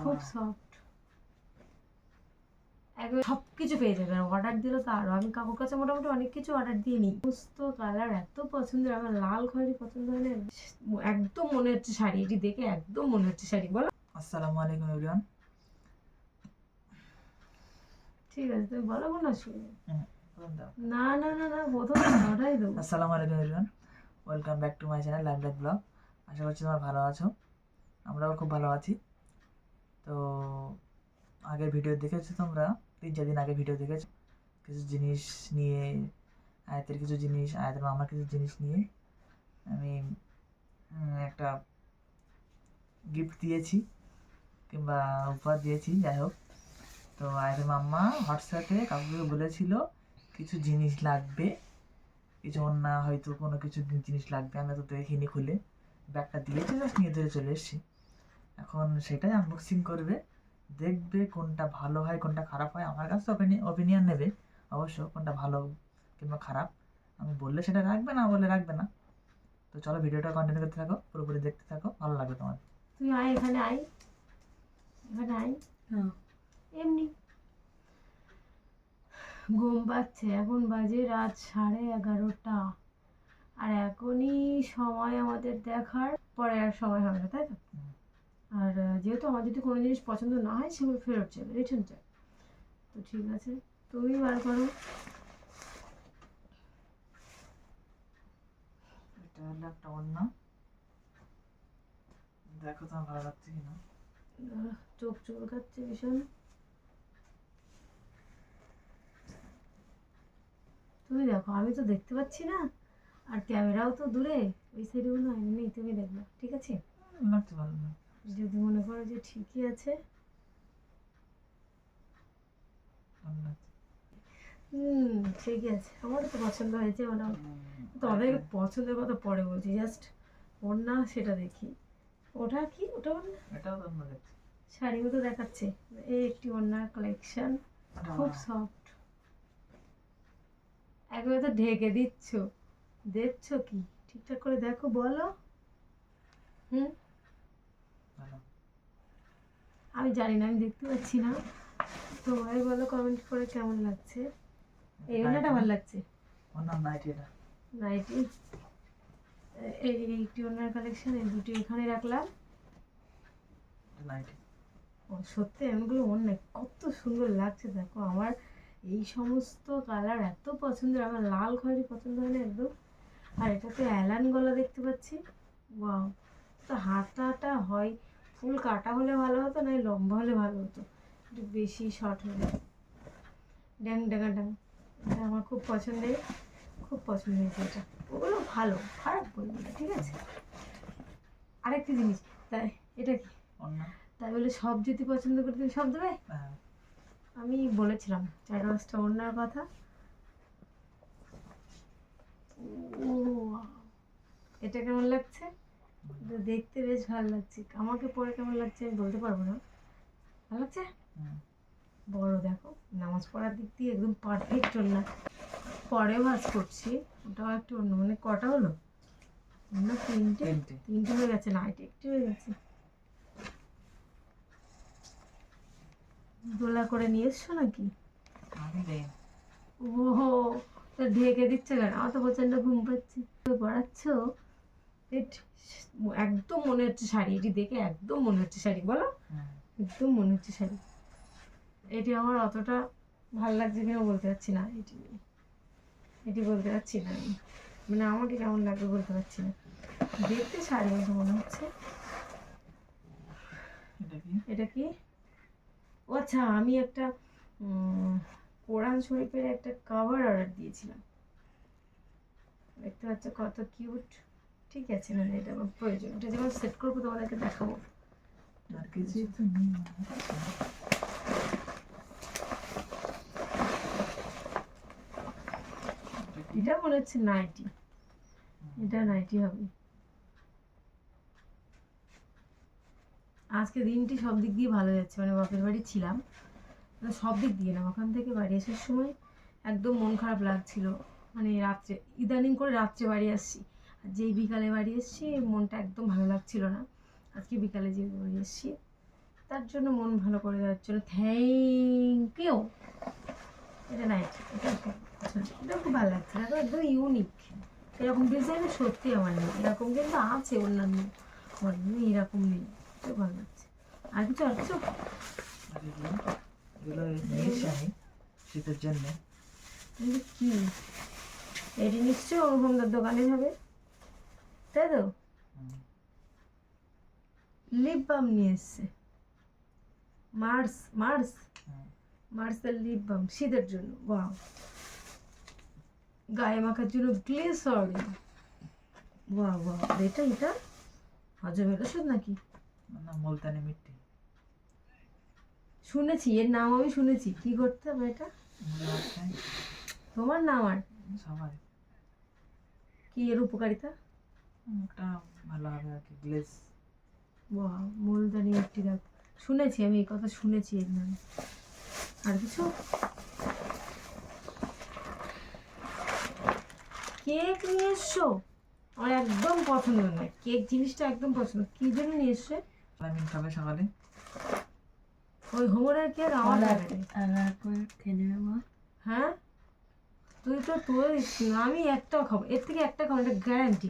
খুব সফট, একবার সবকিছু পেয়ে যাবেন। অর্ডার দিলে তো আরো, আমি কাকুর কাছে মোটামুটি অনেক কিছু অর্ডার দিয়ে নিই। সমস্ত কালার এত পছন্দের, আমার লাল খয়েরি পছন্দ হয় না, একদম মনে হচ্ছে শাড়ি, এটি দেখে একদম মনে হচ্ছে শাড়ি। বলো। আসসালামু আলাইকুম এভরিওয়ান। ঠিক আছে, তুমি বলো না শুনে। না না না না, প্রথম ওটাই দেবো। আসসালামু আলাইকুম everyone, welcome back to my channel live life blog. আশা করছি তোমরা ভালো আছো, আমরাও খুব ভালো আছি। তো আগের ভিডিও দেখেছো তোমরা, 3-4 দিন আগে ভিডিও দেখেছো, কিছু জিনিস নিয়ে, আয়াতের কিছু জিনিস, আয়াতের মামার কিছু জিনিস নিয়ে আমি একটা গিফট দিয়েছি কিংবা উপহার দিয়েছি, যাই হোক। তো আয়াতের মাম্মা হোয়াটসঅ্যাপে কাকুকে বলেছিল কিছু জিনিস লাগবে, কিছু না হয়তো কোনো কিছু জিনিস লাগবে, আমরা তো দেখিনি, খুলে ব্যাগটা দিয়েছে, জাস্ট নিয়ে ধরে চলে এসেছি। এখন সেটাই আনবক্সিং করবে, দেখবে কোনটা ভালো হয় কোনটা খারাপ হয়। আমার কাছে ওপিনিয়ন নেবে অবশ্য, কোনটা ভালো কিংবা খারাপ। আমি বললে সেটা রাখবে, না বলে রাখবে না। তো চলো ভিডিওটা কন্টিনিউ করতে থাকো, পুরোপুরি দেখতে থাকো, ভালো লাগবে তোমার। তুই আয় এখানে, আয় এখানে আয়। হ্যাঁ, এমনি ঘুম পাচ্ছে, এখন বাজে রাত 11:30, আর এখনই সময় আমাদের দেখার, পরে আর সময় হবে না, তাই তো? আর যেহেতু আমার যদি কোনো জিনিস পছন্দ না হয় সেগুলো ফেরত যাবে, রিটার্ন যাবে। তো ঠিক আছে, তুমি বার করো। এটা হলো একটা অন্য, দেখো তোমার ভালো লাগছে কিনা। চোখ চুলকাচ্ছে ভীষণ। তুমি দেখো, আমি তো দেখতে পাচ্ছি না, আর ক্যামেরাও তো দূরে, ওই সাইডেও না, এমনি তুমি দেখবে, ঠিক আছে? লাগছে ভালো না, যদি মনে করো যে ঠিকই আছে, ভালো লাগছে। ঠিকই আছে, আমারও তো পছন্দ হয়েছে মোটামুটি। তোমাদের পছন্দের কথা পরে বলছি, জাস্ট ওর না সেটা দেখি। ওটা কি, ওটা ওড়না? এটাও তো অন্য দেখছি, শাড়ি মতো দেখাচ্ছে। এই একটি ওড়নার কালেকশন, খুব সফট। একবার তো ঢেকে দিচ্ছ, দেখছো কি? ঠিকঠাক করে দেখো, বলো। ভালো। আমি জানি না, আমি দেখতে পাচ্ছি না, তোমার বলো কমেন্ট করে কেমন লাগছে। এই ওড়নাটা ভালো লাগছে, অন্য নাইটি, এটা নাইটি। এই একটি ওড়নার কালেকশন, এই দুটি এখানে রাখলাম। নাইটি। ও সত্যি, এমনগুলো ওড়না কত সুন্দর লাগছে দেখো। আমার এই সমস্ত কালার এত পছন্দের, আমার লাল খয়েরি পছন্দ হয় না একদম। আর এটাতে অ্যালান গলা দেখতে পাচ্ছি, ওয়াও। তো হাতাটা হয় ফুল কাটা হলে ভালো হতো, না লম্বা হলে ভালো হতো, একটু বেশি শর্ট হলে। ড্যাং ড্যাঙা ড্যাং, এটা আমার খুব পছন্দের, খুব পছন্দ হয়েছে এটা। ওগুলো ভালো, খারাপ বলবো না, ঠিক আছে? আরেকটি জিনিস, তাই এটা কি অন্য, তাই বলে সব যদি পছন্দ করে তুমি সব দেবে? আমি বলেছিলাম 4-5টা ওড়নার কথা। ও, এটা কেমন লাগছে? এটা দেখতে বেশ ভালো লাগছে, আমাকে পরে কেমন লাগছে আমি বলতে পারবো না। ভালো লাগছে, বড় দেখো, নামাজ পড়ার দিক দিয়ে একদম পারফেক্ট ওড়না। পরে ভাজ করছি, ওটাও একটু অন্য, মানে কটা হলো? অন্য তিনটে হয়ে গেছে, না এটা একটু হয়ে গেছে। দোলা করে নিয়ে এসছো নাকি? ওহো, তো ঢেকে দিচ্ছে কেন? আমার তো প্রচন্ড ঘুম পাচ্ছে। পড়াচ্ছ, একদম মনে হচ্ছে শাড়ি, এটি দেখে একদম মনে হচ্ছে শাড়ি। বলো, একদম মনে হচ্ছে শাড়ি। এটি আমার অতটা ভালো লাগছে কিনা বলতে পারছি না, এটি বলতে পারছি না আমি, মানে আমাকে কেমন লাগবে বলতে পারছি না। দেখতে শাড়ি মতো মনে হচ্ছে। এটা কি? ও আচ্ছা, আমি একটা কোরআন শরীফের একটা কভার অর্ডার দিয়েছিলাম, দেখতে পাচ্ছ কত কিউট। ঠিক আছে, না এটা আমার প্রয়োজন, এটা যখন সেট করবো তোমাদেরকে দেখাবো। আর কিছু তো নেই। এটা মনে হচ্ছে নাইটি, এটা নাইটি হবে। আজকে দিনটি সব দিক দিয়ে ভালো যাচ্ছে, মানে বাপের বাড়ি ছিলাম, মানে সব দিক দিয়ে না, ওখান থেকে বাড়ি আসার সময় একদম মন খারাপ লাগছিল, মানে রাত্রে, ইদানিং করে রাত্রে বাড়ি আসছি, আর যেই বিকালে বাড়ি এসছি মনটা একদম ভালো লাগছিল না। আজকে বিকালে যে বাড়ি এসছি তার জন্য মন ভালো করে দেওয়ার জন্য থ্যাংক ইউ। এটা নাইট, এটা খুব ভালো লাগছে, দেখো একদম ইউনিক। এরকম ডিজাইন সত্যি আমার নেই, এরকম কিন্তু আছে অন্যান্য মডেল, এরকম নেই। খুব ভালো লাগছে। আর কিছু আর এগুলো নিয়েছি আমি শীতের জন্য। কিন্তু কি এটি নিশ্চয়ই অনুপমদার দোকানে হবে, তাই তো? লিপ বাম নিয়ে এসছে, মার্সের লিপ বাম শীতের জন্য। বাহ, গায়ে মাখার জন্য গ্লিসারিন। বাহ বাহ, এটা হজমের ওষুধ নাকি? না, মুলতানি মিট্টি। শুনেছি, এর নাম আমি শুনেছি। কি করতে হবে এটা? তোমার নাম আর সবাই কি এর উপকারিতা? একটা ভালো হবে আর কি, গ্লেজ। বাহ, মুলতানি মিট্টি, দেখ শুনেছি আমি এই কথা, শুনেছি এর নাম। আর কিছু? কেক নিয়ে এসছো? আমার একদম পছন্দ নয় কেক জিনিসটা, একদম পছন্দ। কি জন্য নিয়ে এসছে? আমি খাবে সকালে ওই হোমরের কেক আমার লাগে। খেয়ে নেবে মা। হ্যাঁ, তুই তো তোর, আমি একটাও খাবো, এর থেকে একটা খাবো, এটা গ্যারান্টি।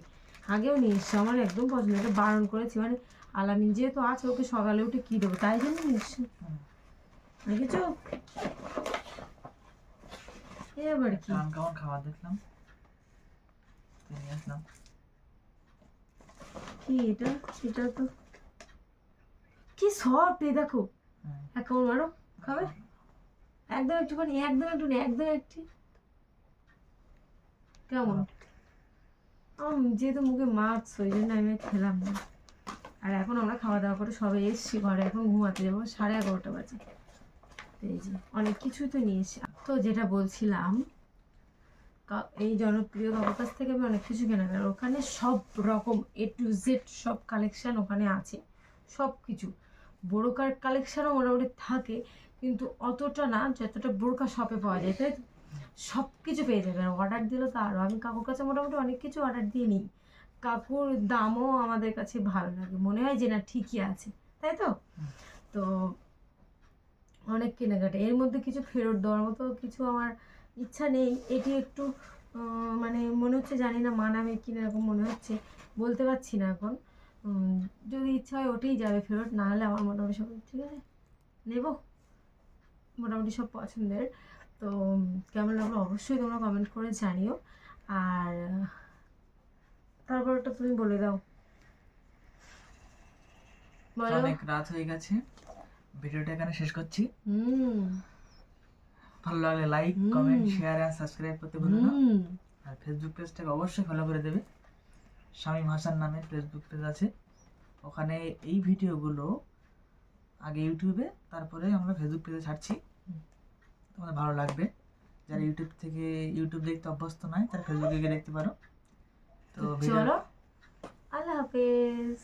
আগেও নিয়ে এসছি, আমার একদম পছন্দ, এটা বারণ করেছি, মানে আলামিন যেহেতু আছে, ওকে সকালে উঠে কী দেবো, তাই জন্য নিয়ে এসছি। দেখেছো এবার কি কেমন খাবার দেখলাম, নিয়ে আসলাম। কি এটা? এটা তো কি সফট, এই দেখো। এক কামড় মারো, খাবে? একদম একটুখানি, একদম একটু। কেমন? যেহেতু মুখে মাছ, ওই জন্য আমি আর খেলাম না। আর এখন আমরা খাওয়া দাওয়া করে সবাই এসছি ঘরে, এখন ঘুমাতে যাবো, 11:30 বাজে। এই যে অনেক কিছুই তো নিয়ে এসছি। তো যেটা বলছিলাম, এই জনপ্রিয় বাবুর কাছ থেকে আমি অনেক কিছু কেনাকাটা, ওখানে সব রকম A to Z সব কালেকশান ওখানে আছে, সব কিছু। বোরকার কালেকশানও মোটামুটি থাকে, কিন্তু অতটা না যতটা বোরকা শপে পাওয়া যায়, তাই সব কিছু পেয়ে যাবে। আর অর্ডার দিলে তো আরও, আমি কাকুর কাছে মোটামুটি অনেক কিছু অর্ডার দিয়ে নিই। কাকুর দামও আমাদের কাছে ভালো লাগে, মনে হয় যে না ঠিকই আছে, তাই তো? তো অনেক কেনাকাটা, এর মধ্যে কিছু ফেরত দেওয়ার মতো কিছু আমার ইচ্ছা নেই। এটি একটু মানে মনে হচ্ছে, জানি না মানাবে কিনা, এরকম মনে হচ্ছে, বলতে পারছি না এখন। যদি ইচ্ছা হয় ওটাই যাবে ফেরত, না হলে আমার মোটামুটি সব ঠিক আছে, নেব মোটামুটি সব পছন্দের। তো কেমন লাগলো অবশ্যই তোমরা কমেন্ট করে জানিও। আর তারপরটা তুমি বলে দাও। অনেক রাত হয়ে গেছে, ভিডিওটা এখানে শেষ করছি। ভালো লাগলে লাইক, কমেন্ট, শেয়ার আর সাবস্ক্রাইব করতে ভুলো না। আর ফেসবুক পেজটাকে অবশ্যই ফলো করে দেবে। শামীম হাসান নামে ফেসবুক পেজ আছে, ওখানে এই ভিডিওগুলো আগে ইউটিউবে, তারপরে আমরা ফেসবুক পেজে ছাড়ছি, তোমাদের ভালো লাগবে। যারা ইউটিউব দেখতে অভ্যস্ত নয়, তারা ফেসবুকে গিয়ে দেখতে পারো। তো চলো, আল্লাহ হাফেজ।